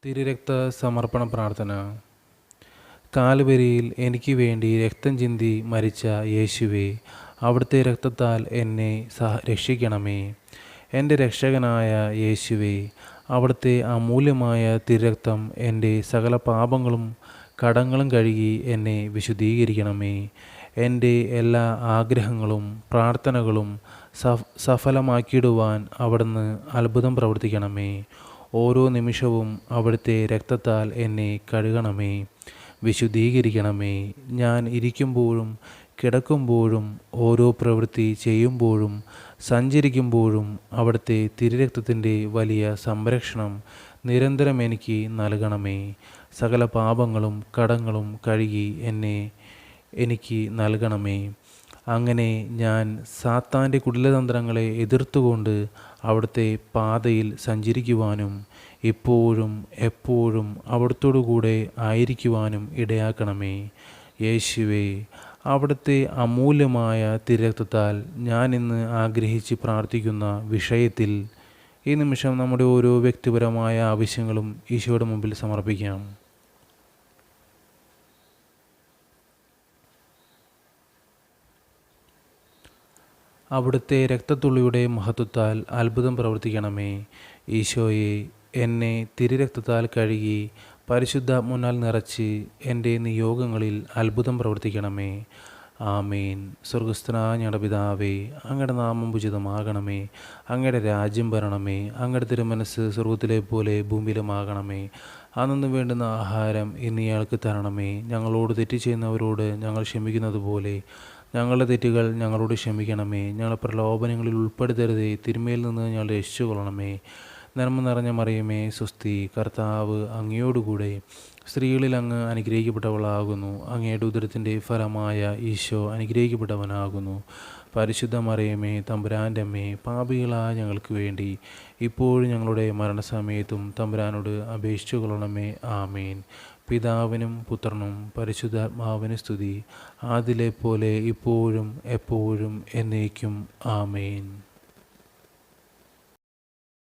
തിരുരക്ത സമർപ്പണ പ്രാർത്ഥന. കാൽവരിയിൽ എനിക്ക് വേണ്ടി രക്തം ചിന്തി മരിച്ച യേശുവേ, അവിടുത്തെ രക്തത്താൽ എന്നെ രക്ഷിക്കണമേ. എൻ്റെ രക്ഷകനായ യേശുവേ, അവിടുത്തെ അമൂല്യമായ തിരുരക്തം എൻ്റെ സകല പാപങ്ങളും കടങ്ങളും കഴുകി എന്നെ വിശുദ്ധീകരിക്കണമേ. എൻ്റെ എല്ലാ ആഗ്രഹങ്ങളും പ്രാർത്ഥനകളും സഫലമാക്കിയിടുവാൻ അവിടുന്ന് അത്ഭുതം പ്രവർത്തിക്കണമേ. ഓരോ നിമിഷവും അവിടുത്തെ രക്തത്താൽ എന്നെ കഴുകണമേ, വിശുദ്ധീകരിക്കണമേ. ഞാൻ ഇരിക്കുമ്പോഴും കിടക്കുമ്പോഴും ഓരോ പ്രവൃത്തി ചെയ്യുമ്പോഴും സഞ്ചരിക്കുമ്പോഴും അവിടുത്തെ തിരുരക്തത്തിൻ്റെ വലിയ സംരക്ഷണം നിരന്തരം എനിക്ക് നൽകണമേ. സകല പാപങ്ങളും കടങ്ങളും കഴുകി എനിക്ക് നൽകണമേ. അങ്ങനെ ഞാൻ സാത്താൻ്റെ കുടിലതന്ത്രങ്ങളെ എതിർത്തുകൊണ്ട് അവിടുത്തെ പാതയിൽ സഞ്ചരിക്കുവാനും ഇപ്പോഴും എപ്പോഴും അവിടുത്തോടു കൂടെ ആയിരിക്കുവാനും ഇടയാക്കണമേ. യേശുവേ, അവിടുത്തെ അമൂല്യമായ തിരുരക്തത്താൽ ഞാൻ ഇന്ന് ആഗ്രഹിച്ച് പ്രാർത്ഥിക്കുന്ന വിഷയത്തിൽ ഈ നിമിഷം നമ്മുടെ ഓരോ വ്യക്തിപരമായ ആവശ്യങ്ങളും ഈശോയുടെ മുമ്പിൽ സമർപ്പിക്കാം. അവിടുത്തെ രക്തത്തുള്ളിയുടെ മഹത്വത്താൽ അത്ഭുതം പ്രവർത്തിക്കണമേ. ഈശോയെ, എന്നെ തിരുരക്തത്താൽ കഴുകി പരിശുദ്ധാത്മാവിനാൽ നിറച്ച് എൻ്റെ നിയോഗങ്ങളിൽ അത്ഭുതം പ്രവർത്തിക്കണമേ. ആമേൻ. സ്വർഗസ്ഥനായ ഞങ്ങളുടെ പിതാവേ, അങ്ങയുടെ നാമം ഉചിതമാകണമേ. അങ്ങയുടെ രാജ്യം വരണമേ. അങ്ങയുടെ തിരുമനസ്സ് സ്വർഗത്തിലെ പോലെ ഭൂമിയിലുമാകണമേ. അന്നു വേണ്ടുന്ന ആഹാരം ഇന്ന് ഇയാൾക്ക് തരണമേ. ഞങ്ങളോട് തെറ്റ് ചെയ്യുന്നവരോട് ഞങ്ങൾ ക്ഷമിക്കുന്നത് പോലെ ഞങ്ങളുടെ തെറ്റുകൾ ഞങ്ങളോട് ക്ഷമിക്കണമേ. ഞങ്ങളെ പ്രലോഭനങ്ങളിൽ ഉൾപ്പെടുത്തരുതേ, തിന്മയിൽ നിന്ന് ഞങ്ങൾ രക്ഷിച്ചുകൊള്ളണമേ. നന്മ നിറഞ്ഞ മറിയമേ, സ്വസ്തി, കർത്താവ് അങ്ങയോടുകൂടെ സ്ത്രീകളിൽ അങ്ങ് അനുഗ്രഹിക്കപ്പെട്ടവളാകുന്നു. അങ്ങയുടെ ഉദരത്തിൻ്റെ ഫലമായ ഈശോ അനുഗ്രഹിക്കപ്പെട്ടവനാകുന്നു. പരിശുദ്ധ മറിയമേ, തമ്പുരാൻ്റെ അമ്മേ, പാപികളായ ഞങ്ങൾക്ക് വേണ്ടി ഇപ്പോഴും ഞങ്ങളുടെ മരണസമയത്തും തമ്പുരാനോട് അപേക്ഷിച്ചു കൊള്ളണമേ. ആമേൻ. പിതാവിനും പുത്രനും പരിശുദ്ധാത്മാവിന് സ്തുതി, ആദിലെ പോലെ ഇപ്പോഴും എപ്പോഴും എന്നേക്കും. ആമേൻ.